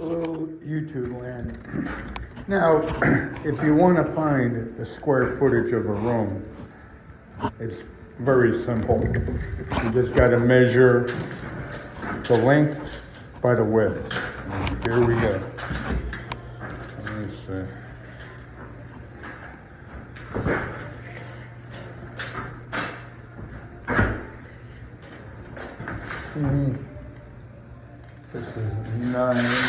Hello, YouTube land. Now, if you want to find the square footage of a room, it's very simple. You just got to measure the length by the width. And here we go. Let me see. This is 9.3.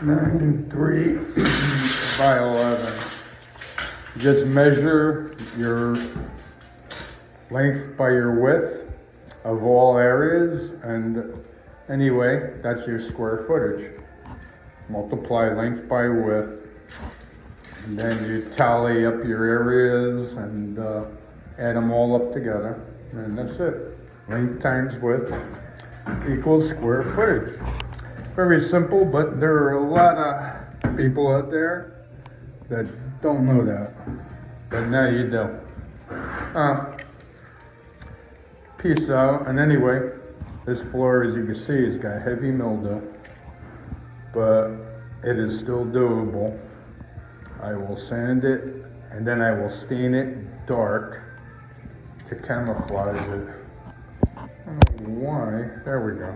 Nine three by 11. Just measure your length by your width of all areas, and anyway, that's your square footage. Multiply length by width, and then you tally up your areas and add them all up together, and that's it. Length times width equals square footage. Very simple, but there are a lot of people out there that don't know that, but now you do. Peace out. And anyway, this floor, as you can see, has got heavy mildew, but it is still doable. I will sand it, and then I will stain it dark to camouflage it. I don't know why. There we go.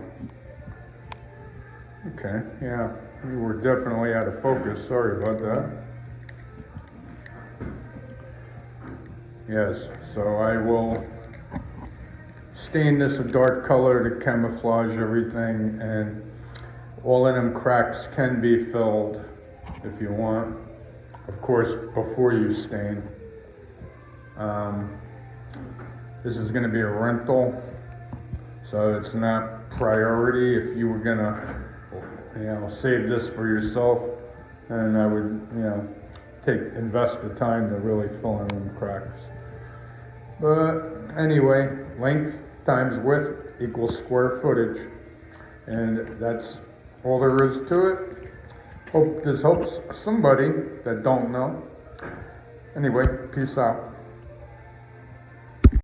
Okay, yeah, we were definitely out of focus. Sorry about that. Yes, so I will stain this a dark color to camouflage everything, and all of them cracks can be filled if you want. Of course, before you stain. This is gonna be a rental, so it's not priority. If you were gonna, save this for yourself, and I would, invest the time to really fill in them cracks. But anyway, length times width equals square footage, and that's all there is to it. Hope this helps somebody that don't know. Anyway, peace out.